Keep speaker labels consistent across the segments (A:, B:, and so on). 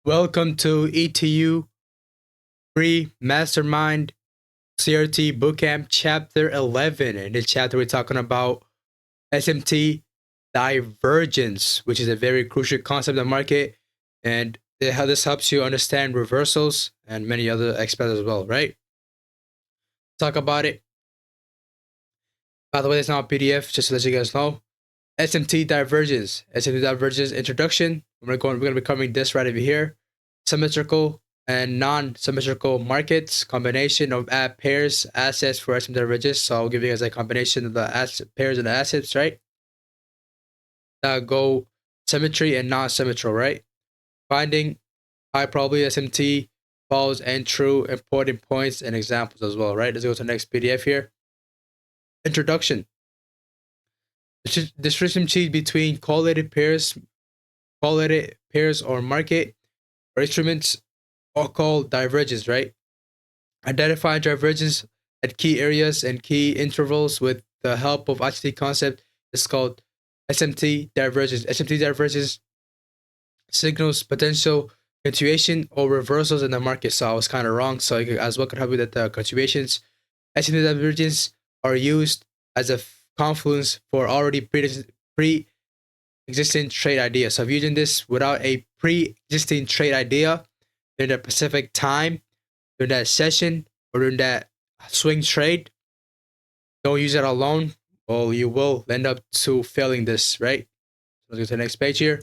A: Welcome to ETU Free Mastermind CRT Bootcamp Chapter 11. In this chapter, we're talking about SMT Divergence, which is a very crucial concept in the market, and how this helps you understand reversals and many other aspects as well, right? Talk about it. By the way, it's not a PDF, just to let you guys know. SMT Divergence. SMT Divergence Introduction. We're going to be covering this right over here. Symmetrical and non-symmetrical markets, combination of pairs, assets for SMT Divergence. So I'll give you guys a combination of the pairs and the assets, right? Go symmetry and non-symmetrical, right? Finding high probability SMT, false and true, important points and examples as well, right? Let's go to the next PDF here. Introduction. Distinction between correlated pairs or market or instruments are called divergence, right? Identify divergence at key areas and key intervals with the help of ICT concept is called SMT divergence. SMT divergence signals potential continuation or reversals in the market. So I was kind of wrong. So you as well could help you that the continuations. SMT divergence are used as a confluence for already pre-existing trade idea. So if you're using this without a pre-existing trade idea during that specific time, during that session, or during that swing trade, don't use it alone, or you will end up to failing this, right? Let's go to the next page here.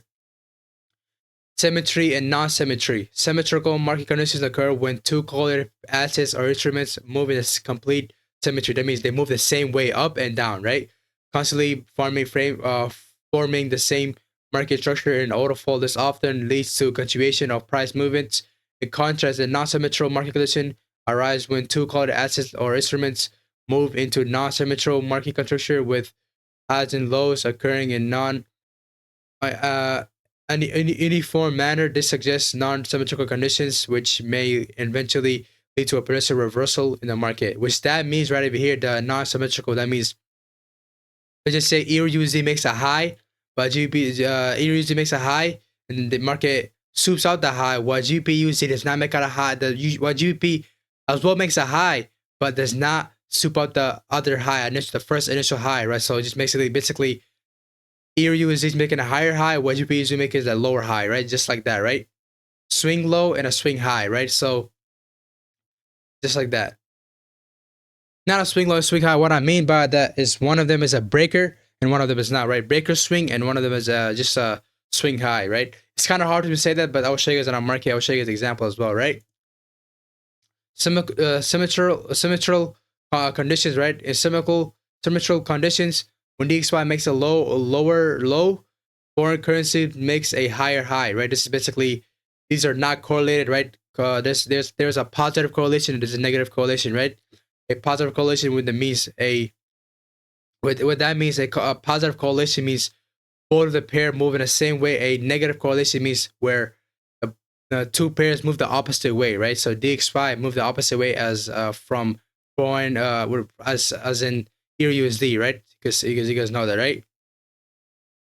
A: Symmetry and non-symmetry. Symmetrical market conditions occur when two correlated assets or instruments move in a complete symmetry. That means they move the same way up and down, right? Constantly forming the same market structure in order flow. This often leads to continuation of price movements. In contrast, a non-symmetrical market condition arises when two correlated assets or instruments move into non-symmetrical market structure with highs and lows occurring in uniform manner. This suggests non-symmetrical conditions, which may eventually lead to a potential reversal in the market. Which that means right over here, the non-symmetrical. That means, let's just say ETU makes a high, but ETU makes a high, and the market swoops out the high. What GPUC does not make out a high. What GP as well makes a high, but does not swoop out the other high, the first initial high, right? So it just makes it basically ETU is making a higher high, what GPU is making is a lower high, right? Just like that, right? Swing low and a swing high, right? So just like that. Not a swing low, swing high. What I mean by that is one of them is a breaker and one of them is not, right? Breaker swing and one of them is just a swing high, right? It's kind of hard to say that, but I'll show you guys on our market. I'll show you guys an example as well, right? Symmetrical conditions, right? In symmetrical conditions, when DXY makes a lower low, foreign currency makes a higher high, right? This is basically, these are not correlated, right? There's a positive correlation and there's a negative correlation, right? A positive correlation with that means a positive correlation means both of the pair move in the same way. A negative correlation means where the two pairs move the opposite way, right? So DXY move the opposite way as from foreign as in ETU, right? Because you guys know that, right?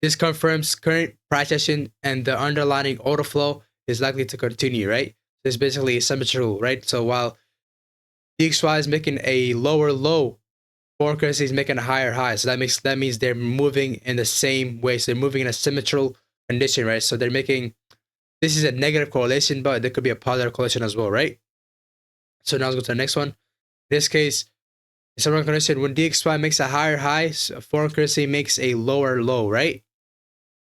A: This confirms current price action and the underlying order flow is likely to continue, right? It's basically symmetrical, right? So while DXY is making a lower low, foreign currency is making a higher high. So that means they're moving in the same way. So they're moving in a symmetrical condition, right? So they're making, this is a negative correlation, but there could be a positive correlation as well, right? So now let's go to the next one. In this case, in some condition, when DXY makes a higher high, foreign currency makes a lower low, right?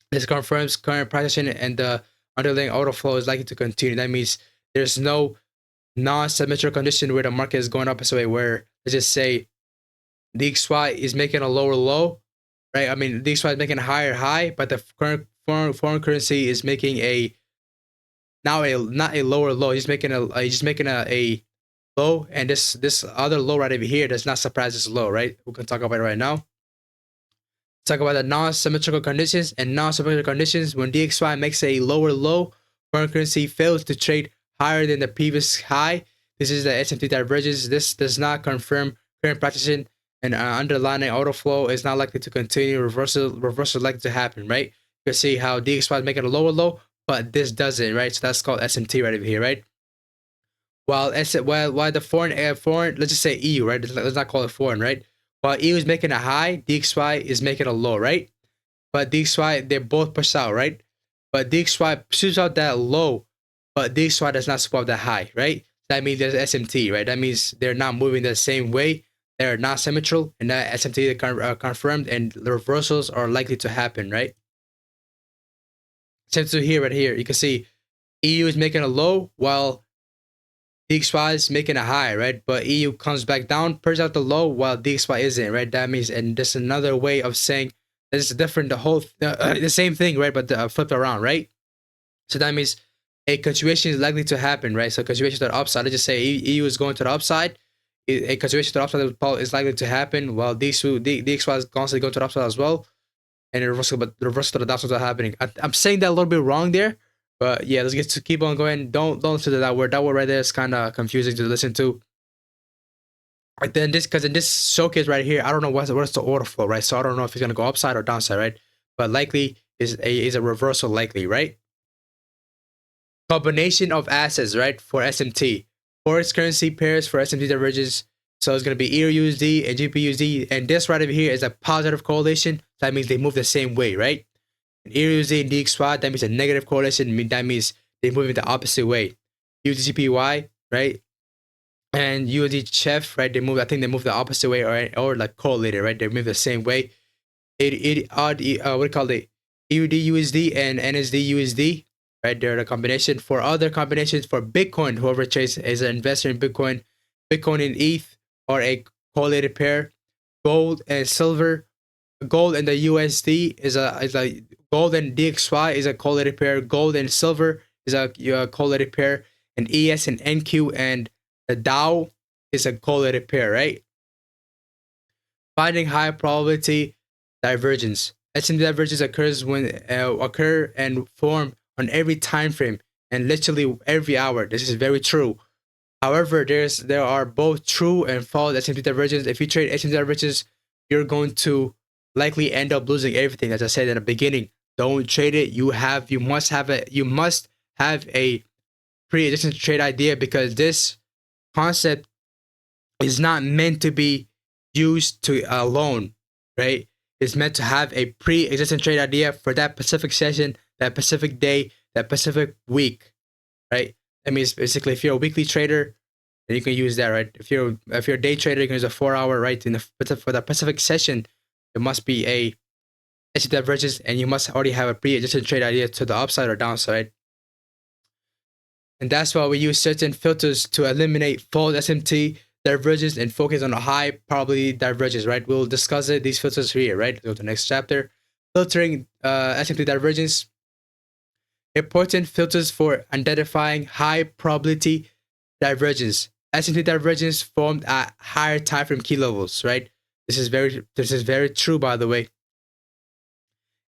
A: This confirms current price action and the underlying order flow is likely to continue. That means there's no non-symmetrical condition where the market is going up. So where, let's just say, DXY is making a lower low, right? I mean, DXY is making a higher high, but the current foreign currency is making not a lower low. He's making a low, and this other low right over here does not surprise this low, right? We can talk about it right now. Talk about the non-symmetrical conditions and non-symmetrical conditions. When DXY makes a lower low, foreign currency fails to trade higher than the previous high. This is the SMT divergence. This does not confirm current practice and underlying order flow is not likely to continue. Reversal likely to happen, right? You can see how DXY is making a lower low, but this doesn't, right? So that's called SMT right over here, right? While the foreign, let's just say EU, right? Let's not call it foreign, right? While EU is making a high, DXY is making a low, right? But DXY, they're both pushed out, right? But DXY shoots out that low, but DXY does not support that high, right? That means there's SMT, right? That means they're not moving the same way. They're not symmetrical, and that SMT is confirmed, and the reversals are likely to happen, right? Same to here, right here. You can see EU is making a low, while DXY is making a high, right? But EU comes back down, purges out the low, while DXY isn't, right? That means, and this is another way of saying this is different, the same thing, right? But flipped around, right? So that means a continuation is likely to happen, right? So continuation to the upside. Let's just say EU is going to the upside. A continuation to the upside is likely to happen, while DXY is constantly going to the upside as well. And the reversal to the downside are happening. I'm saying that a little bit wrong there, but yeah, let's get to keep on going. Don't listen to that word. That word right there is kind of confusing to listen to. But then because in this showcase right here, I don't know what's the order flow, right? So I don't know if it's gonna go upside or downside, right? But likely is a reversal likely, right? Combination of assets, right? For SMT, forex currency pairs for SMT divergence. So it's gonna be EURUSD and GBPUSD, and this right over here is a positive correlation. That means they move the same way, right? And EURUSD and DXY, that means a negative correlation. That means they move in the opposite way. USDGPY, right? And USD Chef, right? I think they move the opposite way, or like correlated, right? They move the same way. What do you call it? EUD USD and NSD USD, right? They're the combination. For other combinations for Bitcoin, whoever trades is an investor in Bitcoin, Bitcoin and ETH are a correlated pair. Gold and silver, gold and the USD is a gold and DXY is a correlated pair. Gold and silver is a correlated pair, and ES and NQ and the Dow is a correlated pair, right? Finding high probability divergence. SMT divergence occurs when occur and form on every time frame and literally every hour. This is very true. However, there are both true and false SMT divergence. If you trade SMT divergence, you're going to likely end up losing everything. As I said in the beginning, don't trade it. You must have a pre-existing trade idea, because this concept is not meant to be used to alone, right? It's meant to have a pre-existing trade idea for that specific session, that specific day, that specific week, right? That means basically, if you're a weekly trader, then you can use that, right? If you're a day trader, you can use a 4-hour, right? For the specific session, there must be a SMT divergence, and you must already have a pre-existing trade idea to the upside or downside. And that's why we use certain filters to eliminate false SMT divergence and focus on a high probability divergence, right? We'll discuss it, these filters here, right? Go to the next chapter. Filtering SMT divergence. Important filters for identifying high probability divergence. SMT divergence formed at higher time frame key levels, right? This is very true, by the way.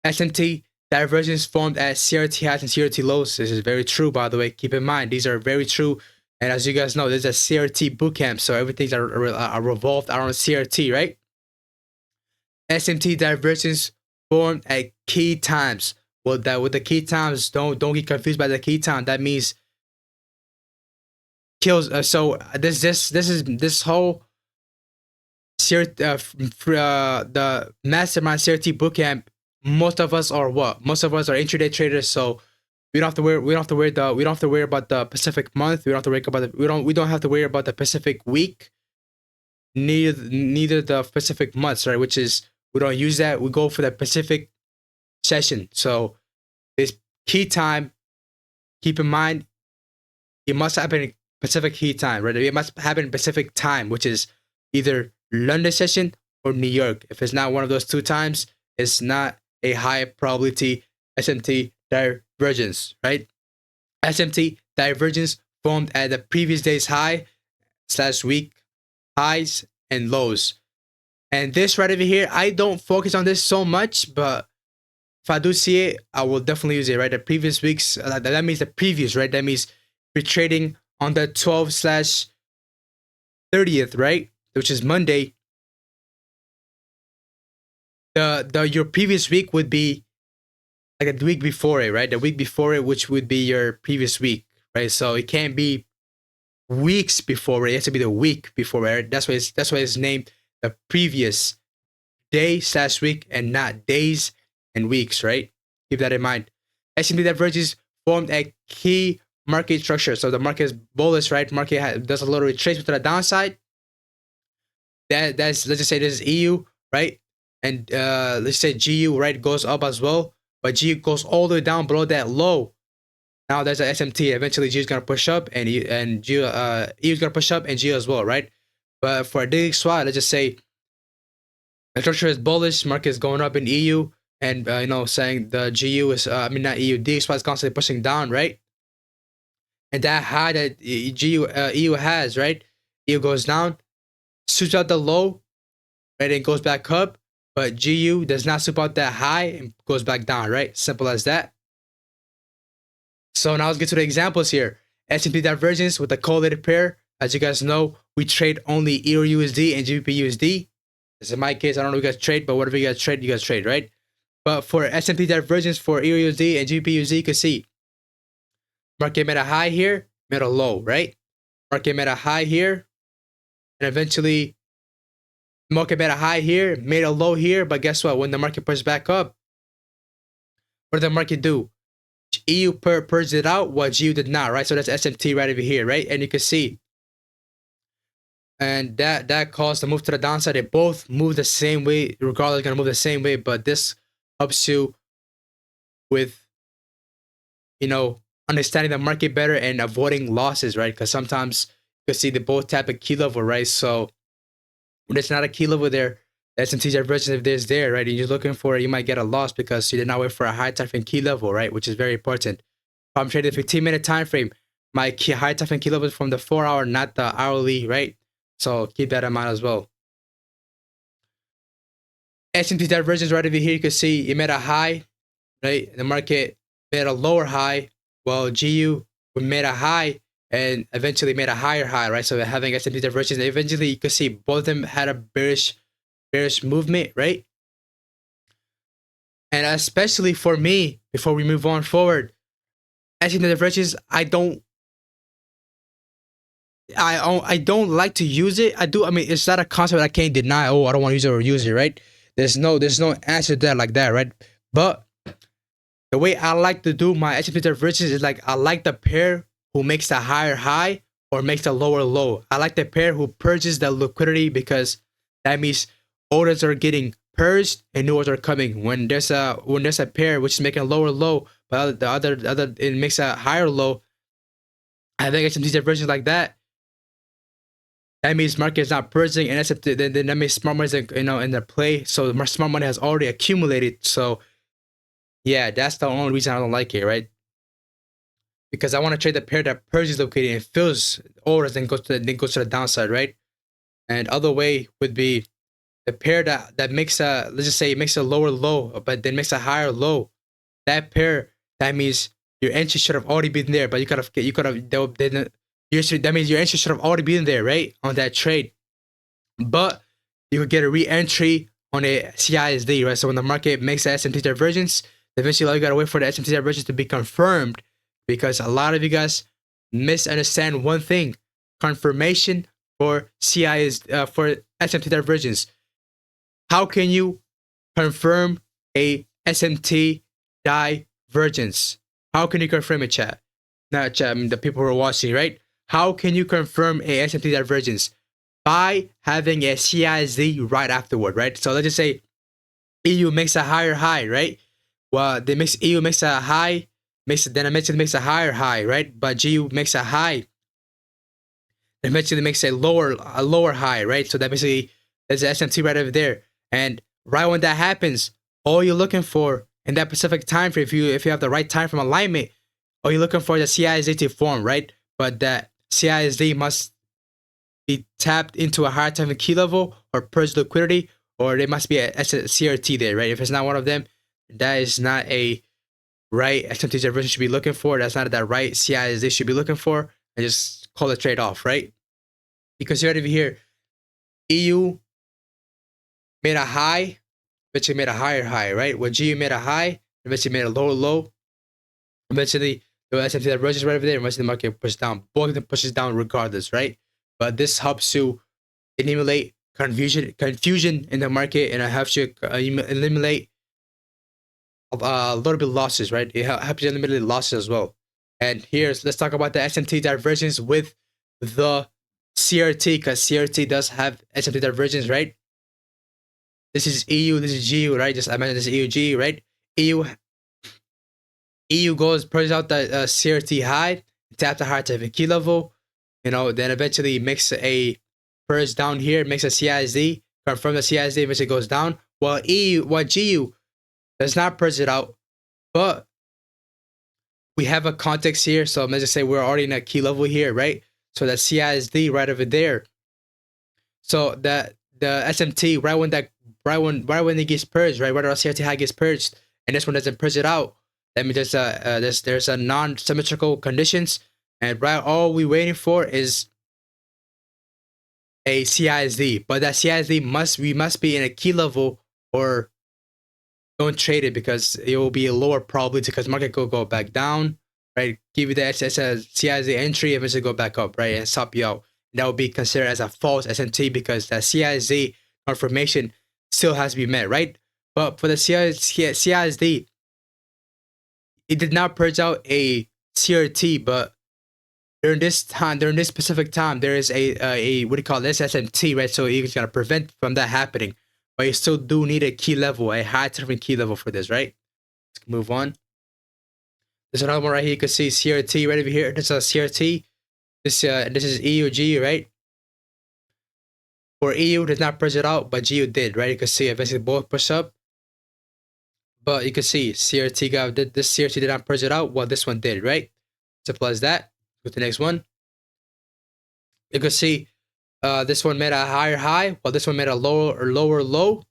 A: SMT divergence formed at CRT highs and CRT lows. This is very true, by the way. Keep in mind, these are very true. And as you guys know, this is a CRT bootcamp, so everything's are revolved around CRT, right? SMT divergence formed at key times. Well, that with the key times, don't get confused by the key time. That means kills. So this whole CRT, the Mastermind CRT bootcamp. Most of us are intraday traders, so we don't have to worry about the Pacific month. We don't have to worry about the Pacific week. Neither the Pacific months, right? Which is, we don't use that. We go for the Pacific session. So this key time, keep in mind, it must happen in Pacific key time, right? It must happen in Pacific time, which is either London session or New York. If it's not one of those two times, it's not a high probability SMT divergence, right? SMT divergence formed at the previous day's high / week highs and lows. And this right over here, I don't focus on this so much, but if I do see it, I will definitely use it, right? The previous weeks, that means the previous, right? That means we're trading on the 12/30th, right? Which is Monday. Your previous week would be like the week before it, right? The week before it, which would be your previous week, right? So it can't be weeks before it. It has to be the week before it. That's why it's named the previous day / week and not days and weeks, right? Keep that in mind. S&P divergence formed a key market structure. So the market is bullish, right? Market does a little retracement to the downside. That's let's just say this is EU, right? And let's say GU, right, goes up as well, but GU goes all the way down below that low. Now there's an SMT. Eventually, GU is gonna push up, and EU is gonna push up, and GU as well, right? But for a daily swap, let's just say the structure is bullish, market is going up in EU, and saying the GU is, not EU, DXY is constantly pushing down, right? And that high that EU has, right? EU goes down, shoots out the low, right, and goes back up. But GU does not sweep out that high and goes back down, right? Simple as that. So now let's get to the examples here. S&P divergence with a correlated pair. As you guys know, we trade only EURUSD and GBPUSD. This is my case. I don't know if you guys trade, but whatever you guys trade, right? But for S&P divergence for EURUSD and GBPUSD, you can see market made a high here, made a low, right? Market made a high here, and eventually market made a high here, made a low here, but guess what? When the market pushed back up, what did the market do? EU purged it out, while GU did not, right? So that's SMT right over here, right? And you can see, and that caused the move to the downside. They both move the same way, regardless, gonna move the same way, but this helps you with, understanding the market better and avoiding losses, right? Because sometimes you can see they both tap a key level, right? So when there's not a key level there, the SMT divergence, if there's there, right, and you're looking for it, you might get a loss because you did not wait for a high time frame key level, right, which is very important. If I'm trading the 15-minute time frame, my high time frame key level is from the 4-hour, not the hourly, right? So keep that in mind as well. SMT divergence right over here, you can see it made a high, right? The market made a lower high, while GU made a high and eventually made a higher high, right? So having SMT divergence, eventually you can see both of them had a bearish movement, right? And especially for me, before we move on forward, SMT divergence, I don't like to use it. I mean, it's not a concept I can't deny. Oh, I don't want to use it or use it, right? There's no answer to that like that, right? But the way I like to do my SMT divergence is like I like the pair who makes the higher high or makes the lower low. I like the pair who purges the liquidity because that means orders are getting purged and new orders are coming. When there's a pair which is making a lower low, but the other it makes a higher low, I think SMT divergence like that. That means market is not purging, and then that means smart money is in their play. So smart money has already accumulated. So yeah, that's the only reason I don't like it, right? Because I want to trade the pair that purges liquidity and fills orders, then goes to the downside, right? And other way would be the pair that makes a, let's just say it makes a lower low, but then makes a higher low. That pair, that means your entry should have already been there, but that means your entry should have already been there, right, on that trade. But you could get a re-entry on a CISD, right? So when the market makes the SMT divergence, eventually you gotta wait for the SMT divergence to be confirmed, because a lot of you guys misunderstand one thing: confirmation for for SMT divergence. How can you confirm a SMT divergence? How can you confirm it, chat? Not chat, I mean the people who are watching, right? How can you confirm a SMT divergence? By having a CISD right afterward, right? So let's just say EU makes a higher high, right? Well, EU makes a high, then eventually makes a higher high, right? But GU makes a high, eventually makes a lower high, right? So that basically there's an SMT right over there. And right when that happens, all you're looking for in that specific time frame, if you have the right time frame alignment, all you're looking for is the CISD to form, right? But that CISD must be tapped into a higher time key level or purge liquidity, or there must be a CRT there, right? If it's not one of them, that is not a right SMT divergence should be looking for. That's not that right CISD should be looking for, and just call it trade off, right? Because you're over here, EU made a high, but you made a higher high, right? When GU made a high, eventually made a lower low. Eventually, the SMT divergence right over there, and eventually the market pushes down. Both of them pushes down regardless, right? But this helps you eliminate confusion in the market, and it helps you eliminate a little bit losses, right? It helps you eliminate losses as well. And here's let's talk about the SMT divergence with the CRT, because CRT does have SMT divergence, right? This is EU, this is GU, right? Just I mentioned this is EU, GU, right? EU goes pushes out the CRT high, taps the high to the key level, then eventually makes a purge down here, makes a CISD, confirm the CISD, eventually goes down. While GU does not purge it out, but we have a context here. So let's just say we're already in a key level here, right? So that CISD right over there. So that the SMT right when it gets purged, right? Right around CRT high gets purged, and this one doesn't purge it out. That means there's a non-symmetrical conditions, and right all we waiting for is a CISD. But that CISD we must be in a key level, or don't trade it, because it will be a lower probability because market could go back down, right? Give you the CISD entry, eventually go back up, right, and stop you out. And that will be considered as a false SMT because that CISD confirmation still has to be met, right? But for the CISD, it did not purge out a CRT, but during this specific time, there is a what do you call this, SMT, right? So it's gonna prevent from that happening. But you still do need a key level, a high different key level for this, right? Let's move on. There's another one right here. You can see CRT right over here. This is a CRT. This is EUG, right? For EU did not push it out, but GU did, right? You can see eventually both push up. But you can see CRT this CRT did not push it out, while this one did, right? Simple as that. Go to the next one. You can see this one made a higher high, while this one made a lower low.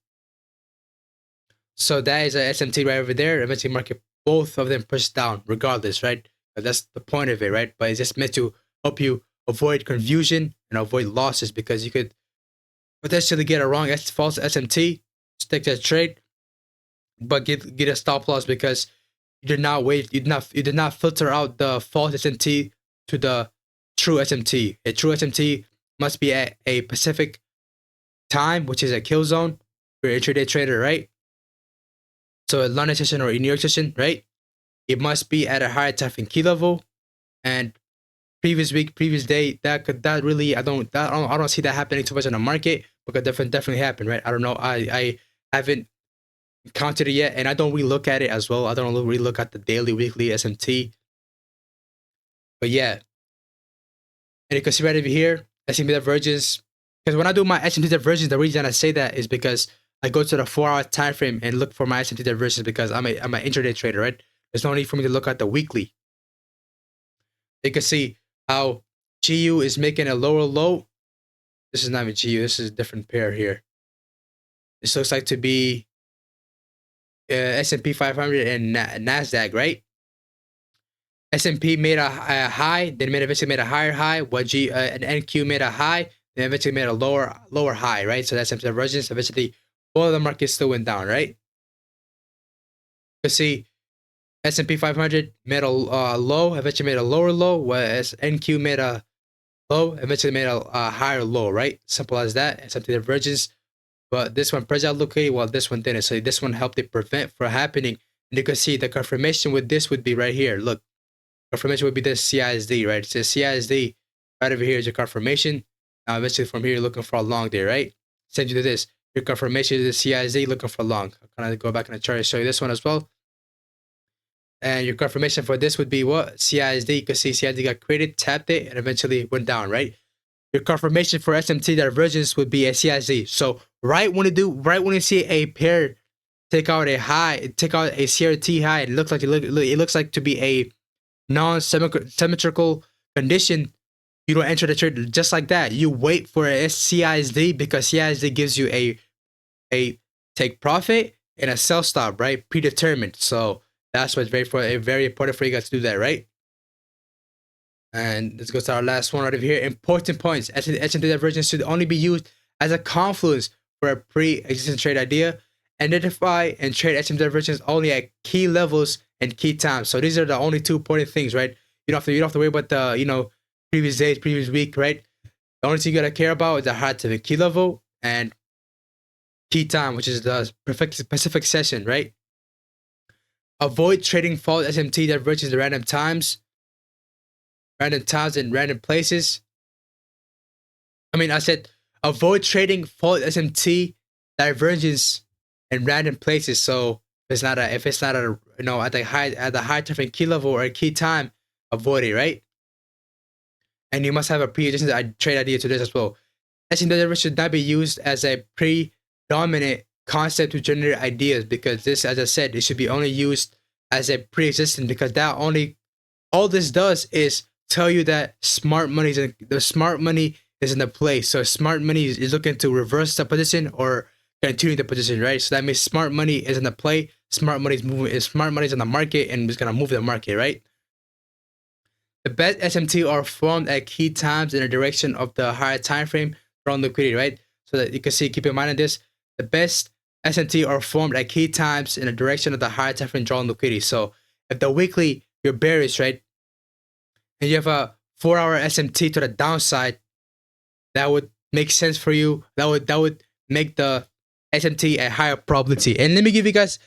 A: So that is a SMT right over there. Eventually market both of them push down regardless, right? But that's the point of it, right? But it's just meant to help you avoid confusion and avoid losses, because you could potentially get a wrong false SMT, stick to the trade, but get a stop loss because you did not filter out the false SMT to the true SMT. A true SMT must be at a specific time, which is a kill zone for an intraday trader, right? So a London session or a New York session, right? It must be at a higher time and key level. And previous week, previous day, I don't see that happening too much in the market, but could definitely happen, right? I don't know. I haven't counted it yet, and I don't really look at it as well. I don't really look at the daily, weekly SMT. But yeah, and you can see right over here, SMT divergence. Because when I do my SMT divergence, the reason I say that is because I go to the 4-hour time frame and look for my SMT divergence, because I'm an intraday trader, right? There's no need for me to look at the weekly. You can see how GU is making a lower low. This is not even GU. This is a different pair here. This looks like to be S&P 500 and NASDAQ, right? S&P made a high, then eventually made a higher high. What and NQ made a high, then eventually made a lower high, right? So that's SMT divergence. Eventually, both of the markets still went down, right? You see, S&P 500 made a low, eventually made a lower low, whereas NQ made a low, eventually made a higher low, right? Simple as that. SMT divergence. But this one purged out locally, while this one didn't. So this one helped it prevent from happening. And you can see the confirmation with this would be right here. Look, confirmation would be this CISD, right? It says CISD right over here is your confirmation. Now eventually from here you're looking for a long there, right? Send you to this. Your confirmation is the CISD looking for long. I'll kind of go back in the chart and show you this one as well. And your confirmation for this would be what? CISD. You can see CISD got created, tapped it, and eventually went down, right? Your confirmation for SMT divergence would be a CISD. So right when you see a pair take out a CRT high, it looks like to be a non-symmetrical condition. You don't enter the trade just like that. You wait for a CISD, because CISD gives you a take profit and a sell stop, right? Predetermined. So that's what's very important for you guys to do that, right? And let's go to our last one right over here. Important points. SMT divergence should only be used as a confluence for a pre-existing trade idea, identify and trade SMT divergence only at key levels and key times. So these are the only 2 important things, right? You don't have to worry about the previous days, previous week, right? The only thing you gotta care about is the high to the key level and key time, which is the specific session, right? Avoid trading false SMT divergence at random times and random places. I said avoid trading false SMT divergence in random places. So if it's not a at the high time key level or key time, avoid it, right? And you must have a pre-existing trade idea to this as well. SMT divergence should not be used as a predominant concept to generate ideas, because this, as I said, it should be only used as a pre-existing, because all this does is tell you that smart money is in the play. So smart money is looking to reverse the position or continue the position, right? So that means smart money is in the play. Smart money is moving. Smart money is in the market and it's gonna move the market, right? The best SMT are formed at key times in the direction of the higher time frame drawn liquidity, right? So that you can see, keep in mind of this, the best SMT are formed at key times in the direction of the higher time frame drawn liquidity. So if the weekly you're bearish, right, and you have a 4-hour SMT to the downside, that would make sense for you. That would make the SMT a higher probability. And let me give you guys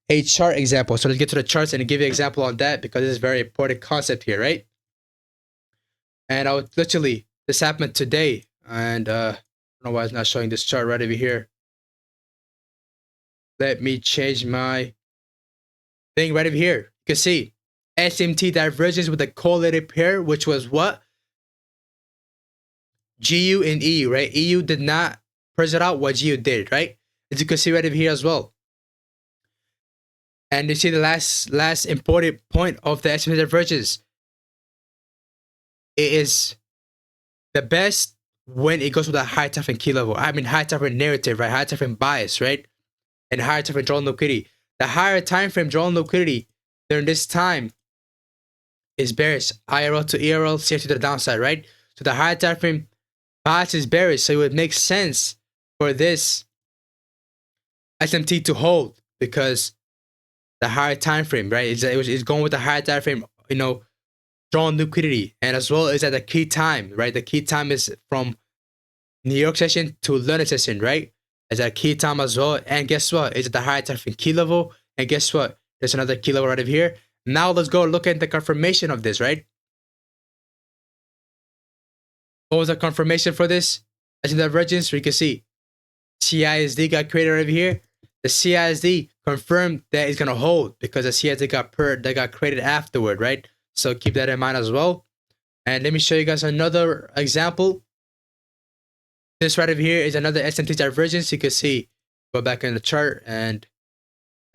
A: a chart example. So let's get to the charts and give you an example on that, because this is a very important concept here, right? And this happened today, and I don't know why it's not showing this chart right over here. Let me change my thing right over here. You can see SMT divergence with a correlated pair, which was what? GU and EU, right? EU did not present out what GU did, right? As you can see right over here as well. And you see the last important point of the SMT divergence. It is the best when it goes with a high time frame key level. High time frame narrative, right? High time frame bias, right? And higher time frame drawn liquidity. The higher time frame drawn liquidity during this time is bearish. IRL to ERL, CRT to the downside, right? So the higher time frame bias is bearish. So it would make sense for this SMT to hold, because the higher time frame, right? It's going with the higher time frame, drawn liquidity, and as well as at the key time, right? The key time is from New York session to London session, right? As a key time as well. And guess what? It's at the higher time frame key level. And guess what? There's another key level right over here. Now let's go look at the confirmation of this, right? What was the confirmation for this? As in the divergence, you can see CISD got created over here. The CISD confirmed that it's gonna hold, because the CISD got created afterward, right? So keep that in mind as well. And let me show you guys another example. This right over here is another SMT divergence. You can see, go back in the chart, and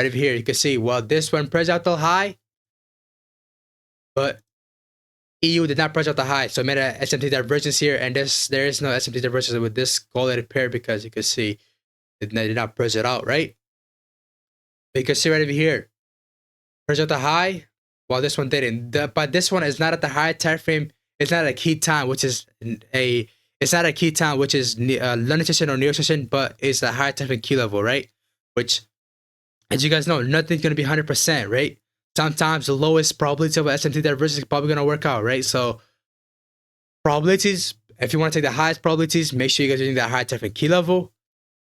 A: right over here, you can see, well, this one pressed out the high, but EU did not press out the high. So I made a SMT divergence here, and there is no SMT divergence with this correlated pair, because you can see it did not press it out, right? But you can see right over here, press out the high, while this one didn't. But this one is not at the high time frame. It's not a key time, which is London session or New York session, but it's a high time frame key level, right? Which, as you guys know, nothing's gonna be 100%, right? Sometimes the lowest probability of SMT divergence is probably gonna work out, right? So probabilities, if you want to take the highest probabilities, make sure you guys are using that high time frame key level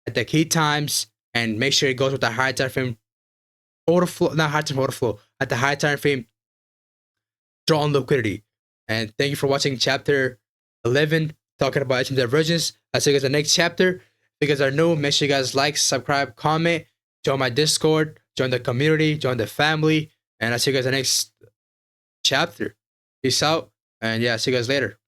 A: at the key times, and make sure it goes with the high time frame order flow, not high time order flow, at the high time frame drawn liquidity. And thank you for watching chapter 11, talking about SMT divergence. I'll see you guys in the next chapter. If you guys are new, make sure you guys like, subscribe, comment, join my Discord, join the community, join the family, and I'll see you guys in the next chapter. Peace out, and yeah, see you guys later.